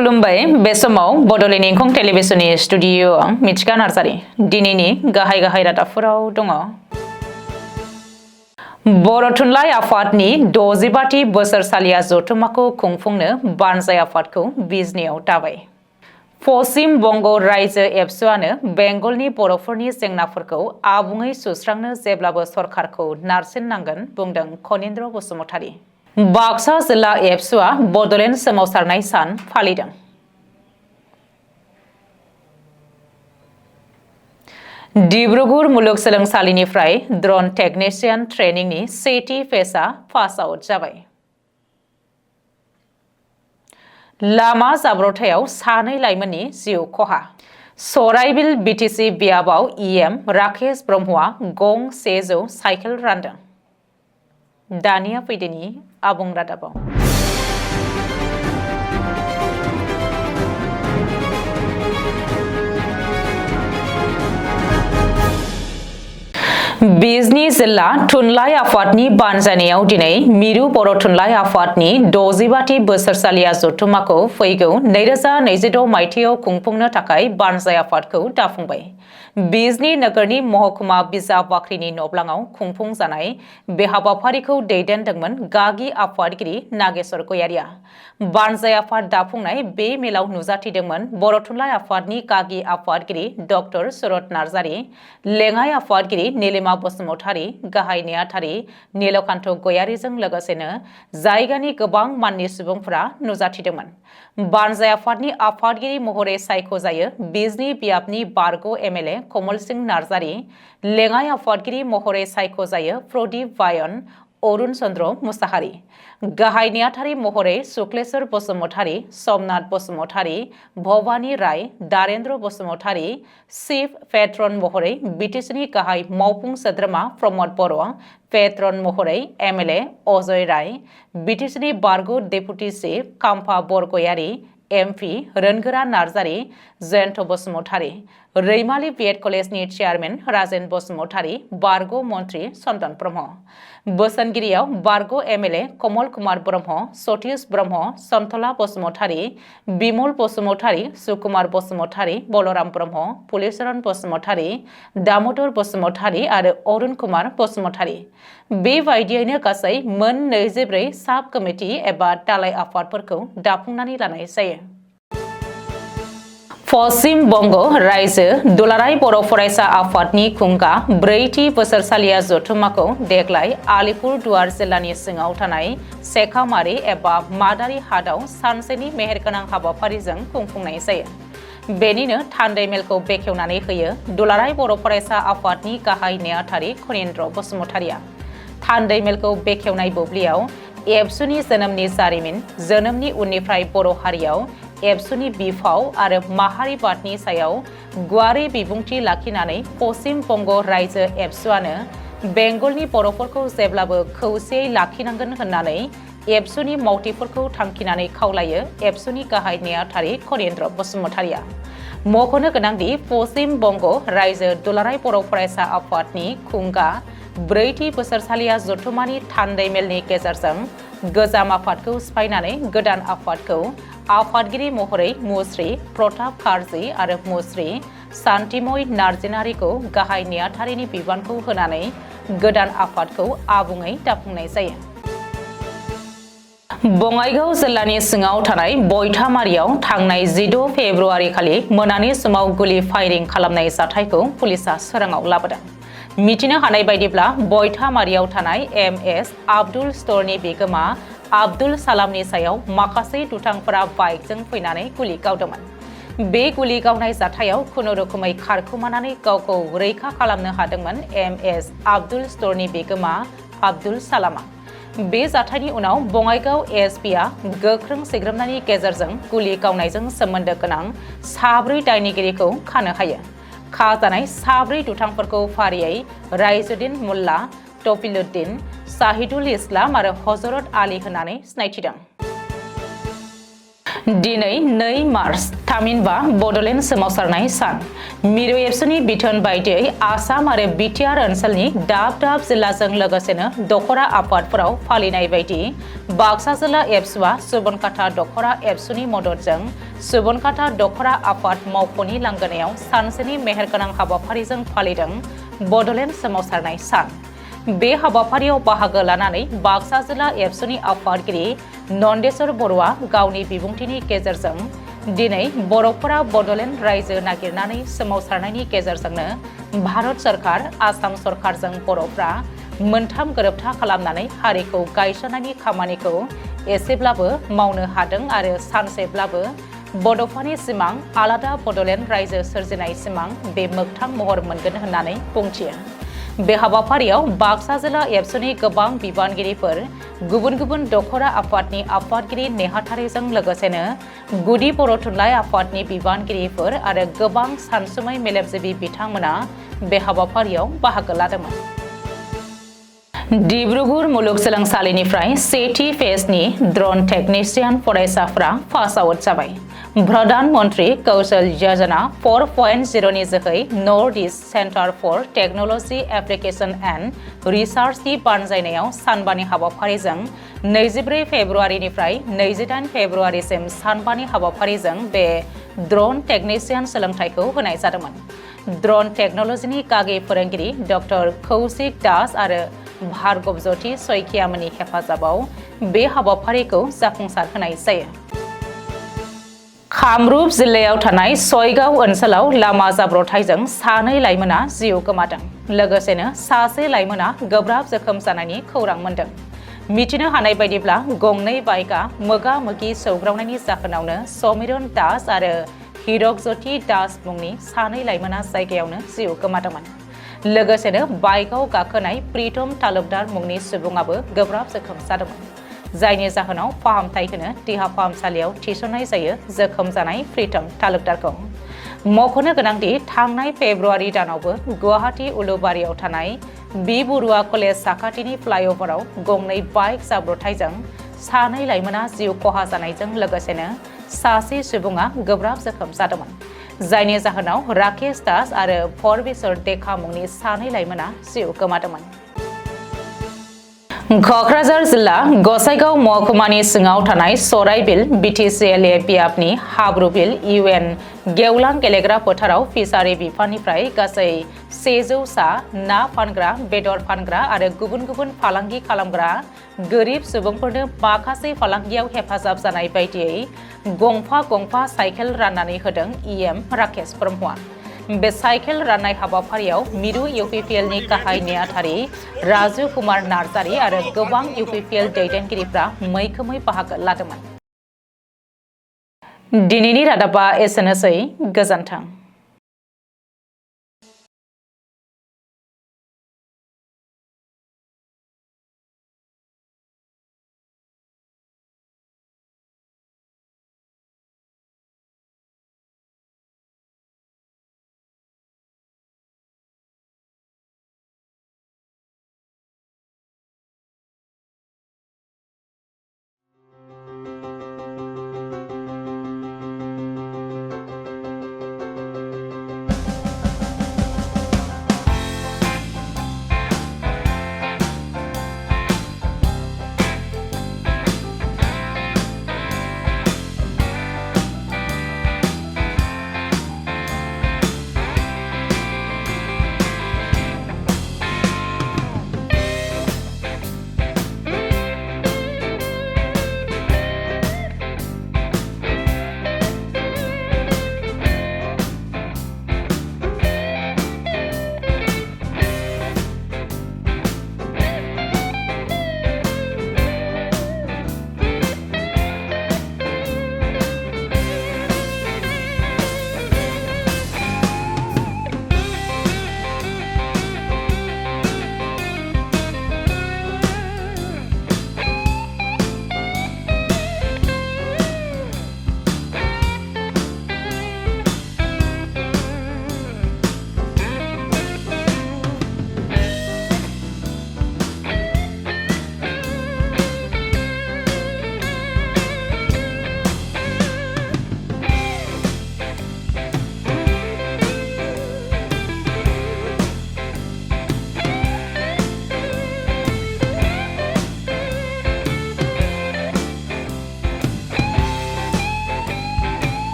खुलुमबाय बे समाव बडलेण्ड इंखं टेलिभिजननि स्टुडिअ मिथिका नार्जारी दिनैनि गाहाय रादाबफोराव दङ। बर' थुनलाइ आफादनि 65थि बोसोरसालिया जथुम्माखौ खुंफुंनो बानजाय आफादखौ बिजनियाव दाबाय। पश्चिम बंग रायजो एबसुआनो बेंगलनि बर'फोरनि जेंनाफोरखौ आबुङै सुस्रांनो जेब्लाबो सरकारखौ नारसिननांगोन बुंदों खनीन्द्र बसुमतारी। बाक्सा जिल्ला एबसुआ बडलेण्ड सोमावसारनाय सान फालिदों। डिब्रुगढ़ मुलुगसोलोंसालिनिफ्राय ड्रन टेकनिशियान ट्रेनिंनि सेथि फेजआ पास आउट जाबाय। लामा जाब्रबथायाव सानै लाइमोननि जिउ खहा। सराइबिल बिटिसि बियाबाव इएम राकेश ब्रह्मआ गं 100 साइकेल रानदों। दानिया फैदोनि आबुं रादाबाव। बिजनी जिल्ला थुनलाइ आफादनि बानजायनायाव दिनै मिरु बर' थुनलाइ आफादनि 65थि बोसोरसालिया जथुम्माखौ फैगौ 2026 मायथाइयाव खुंफुंनो थाखाय बानजाय आफादखौ दाफुंबाय। बिजनी नोगोरनि महकुमा बिजाब बाख्रिनि नब्लाङाव खुंफुंजानाय बे हाबाफारिखौ दैदेनदोंमोन गागि आफादगिरि नागेश्वर गयारिया। बानजाय आफाद दाफुंनाय बे मेलाव नुजाथिदोंमोन बर' थुनलाइ आफादनि गागि आफादगिरि डक्टर सुरत नार्जारी, लेङाइ आफादगिरि नीलिमा बसुमतारी, गाहाय नेहाथारि नीलकान्त गयारीजों लोगोसेनो जायगानि गोबां माननि सुबुंफोरा नुजाथिदोंमोन। बानजाय आफादनि आफादगिरि महरै सायख'जायो बिजनी बियाबनि बारग' एमएलए कमल सिंह नार्जारी, लेङाइ आफादगिरि महरै सायख'जायो प्रदीप बायन, अरुण चन्द्र मुसाहारि, गाहाय नेहाथारि महरै शुक्लेश्वर बसुमतारी, समनाथ बसुमतारी, भबानी राय, दारेन्द्र बसुमतारी, चिफ पेट्रन महरै बिटिसिनि गाहाय मावफुं सोद्रोमा प्रमद बर', पेट्रन महरै एमएलए अजय राय, बिटिसिनि बारग' deputy chief Kampha Bargayary, MP Rwngwra Narzary, Jayanta Basumatary, Raimali BEd कलेजनि चेयारमेन राजेन बसुमतारी, बारग' मन्त्री चन्दन ब्रह्म, बोसोनगिरियाव बारग' एमएलए कमल कुमार ब्रह्म, सतीश ब्रह्म, सन्तला बसुमतारी, बिमल बसुमतारी, सुकुमार बसुमतारी, बलराम ब्रह्म, पुलिचरन बसुमतारी, दामोदर बसुमतारी आरो अरुण कुमार बसुमतारी। बेबायदियैनो गासै मोन 24 साब कमिटि एबा दालाय आफादफोरखौ दाफुंनानै लानाय जायो। पश्चिम बंग रायजो दुलाराय बर' फरायसा आफादनि खुंगा 4थि बोसोरसालिया जथुम्माखौ देग्लाय आलिपुरदुवार जिल्लानि सिङाव थानाय सेखामारि एबा मादारि हाटआव सानसेनि मेहेरगोनां हाबाफारिजों खुंफुंनाय जायो। बेनिनो थान्दै मेलखौ बेखेवनानै होयो दुलाराय बर' फरायसा आफादनि गाहाय नेहाथारि खनीन्द्र बसुमतारीया। थान्दै मेलखौ बेखेवनाय बुब्लियाव एबसुनि जोनोमनि जारिमिन, जोनोमनि उननिफ्राय बर' हारियाव एबसुनि बिफाव आरो माहारिबादनि सायाव गुवारै बिबुंथि लाखिनानै पश्चिम बंग रायजो एबसुआनो बेंगलनि बर'फोरखौ जेब्लाबो खौसेयै लाखिनांगोन होननानै एबसुनि मावथिफोरखौ थांखिनानै खावलायो एबसुनि गाहाय नेहाथारि खनीन्द्र बसुमतारीया। मख'नो गोनांदि पश्चिम बंग रायजो दुलाराय बर' फरायसा आफादनि खुंगा 4थि बोसोरसालिया जथुम्मानि थान्दै मेलनि गेजेरजों गोजाम आफादखौ सिफायनानै गोदान आफादखौ आफादगिरि महरै मुस्रि प्रताप खारजि आरो मुस्रि शान्तिमय नार्जिनारिखौ गाहाय नेहाथारिनि बिबानखौ होनानै गोदान आफादखौ आबुङै दाफुंनाय जायो। बङाइगाव जिल्लानि सिङाव थानाय बयथामारियाव थांनाय 16 फेब्रुवारि खालि मोनानि समाव गुलि फायरिं खालामनाय जाथायखौ पुलिसआ सोराङाव लाबोदों। मिथिनो हानाय बायदिब्ला बयथामारियाव थानाय एमएस आब्दुल स्टरनि बिगोमा आब्दुल सालामनि सायाव माखासे दुथांफोरा बाइकजों फैनानै गुलि गावदोंमोन। बे गुलि गावनाय जाथायाव खुनुरुखुमै खारखोमानानै गावखौ रैखा खालामनो हादोंमोन एमएस आब्दुल स्टरनि बिगोमा आब्दुल सालामा। बे जाथायनि उनाव बङाइगाव एसपिआ गोख्रों सिग्रोमनायनि गेजेरजों गुलि गावनायजों सोमोन्दो गोनां 4 दायनिगिरिखौ खानो हायो। खाजानाय 4 दुथांफोरखौ फारियै राइजुद्दिन मुल्ला, तफिलुद्दिन, शाहिदुल इस्लाम आरो हजरत आली होननानै सिनायथिदों। दिनै 2 मार्च थामहिनबा बड'लेण्ड सोमावसारनाय सान मिरु एबसुनि बिथोन बायदियै आसाम आरो बिटिआर ओनसोलनि दाब दाब जिल्लाजों लोगोसेनो दखरा आफादफोराव फालिनाय बायदि बाक्सा जिल्ला एबसुआ सुबनखाता दखरा एबसुनि मददजों सुबनखाता दखरा आफाद मावख'नि लांगोनायाव सानसेनि मेहेरगोनां हाबाफारिजों फालिदों बड'लेण्ड सोमावसारनाय सान। बे हाबाफारियाव बाहागो लानानै बाक्सा जिल्ला एबसुनि आफादगिरि नन्देश्वर बर'आ गावनि बिबुंथिनि गेजेरजों दिनै बर'फोरा बड'लेण्ड रायजो नागिरनानै सोमावसारनायनि गेजेरजोंनो भारत सरकार आसाम सरकारजों बर'फ्रा मोनथाम गोरोबथा खालामनानै हारिखौ गायसननायनि खामानिखौ एसेब्लाबो मावनो हादों आरो सानसेब्लाबो बड'फानि सिमां आलादा बड'लेण्ड रायजो सोरजिनाय सिमां बे मोगथां महर मोनगोन होननानै बुंथियो। बे हाबाफारियाव बाक्सा जिल्ला एबसुनि गोबां बिबानगिरिफोर गुबुन गुबुन दखरा आफादनि आफादगिरि नेहाथारिजों लोगोसेनो गुदि बर' थुनलाइ आफादनि बिबानगिरिफोर आरो गोबां सानसुमै मेलेमजिबि बिथांमोना बे हाबाफारियाव बाहागो लादोंमोन। डिब्रुगड़ मुलुगसोलोंसालिनिफ्राय सेथि फेजनि ड्रन टेकनिशियान फरायसाफ्रा पास आउट जाबाय। प्रधान मन्त्रि कौशल योजना 4.0 नि जोहै north east centre for technology application and रिसार्चनि बानजायनायाव सानबानि हाबाफारिजों 24 फेब्रुवारिनिफ्राय 28 फेब्रुवारिसिम सानबानि हाबाफारिजों बे ड्रन टेकनिशियान सोलोंथाइखौ होनाय जादोंमोन। ड्रन टेक्न'लजिनि गागि फोरोंगिरि डक्टर कौशिक दास आरो भार्गव ज्योति सयखियामोननि हेफाजाबाव बे हाबाफारिखौ जाफुंसार होनाय जायो। कामरुप जिल्लायाव थानाय सयगाव ओनसोलाव लामा जाब्रबथायजों सानै लाइमोना जिउ गोमादों। लोगोसेनो सासे लाइमोना गोब्राब जोखोम जानायनि खौरां मोन्दों। मिथिनो हानाय बायदिब्ला गंनै बाइकआ मोगा मोगि सौग्रावनायनि जाहोनावनो समिरन दास आरो हिरक ज्योति दास मुंनि सानै लाइमोना जायगायावनो जिउ गोमादोंमोन। लोगोसेनो बाइकआव गाखोनाय प्रितम तालुकदार मुंनि सुबुङाबो गोब्राब जोखोम जादोंमोन। जायनि जाहोनाव फाहामथाय होनो देहा फाहामसालियाव थिसननाय जायो जोखोम जानाय प्रितम तालुकदारखौ। मख'नो गोनांदि थांनाय फेब्रुवारि दानावबो गुवाहाटी उलुबारियाव थानाय बि बरुवा कलेज साखाथिनि फ्लाइअभाराव गंनै बाइक जाब्रबथायजों सानै लाइमोना जिउ खहा जानायजों लोगोसेनो सासे सुबुङा गोब्राब जोखोम जादोंमोन। जायनि जाहोनाव राकेश दास आरो परमेश्वर देखा मुंनि सानै लाइमोना जिउ गोमादोंमोन। क'क्राझार जिल्ला गसाइगाव महकुमानि सिङाव थानाय सराइबिल बिटिसिएलए बियाबनि हाब्रुबिल इउएन गेवलां गेलेग्रा फोथाराव फिसारि बिफाननिफ्राय गासै 100 सा ना फानग्रा, बेदर फानग्रा आरो गुबुन गुबुन फालांगि खालामग्रा गोरिब सुबुंफोरनो माखासे फालांगियाव हेफाजाब जानाय बायदियै गंफा साइकेल राननानै होदों इएम राकेश ब्रह्मआ। बे साइकेल राननाय हाबाफारियाव मिरु इउपिपिएलनि गाहाय नेहाथारि राजु कुमार नार्जारि आरो गोबां इउपिपिएल दैदेनगिरिफ्रा मैखोमै बाहागो लादोंमोन। दिनैनि रादाबा एसेनोसै, गोजोन्थों।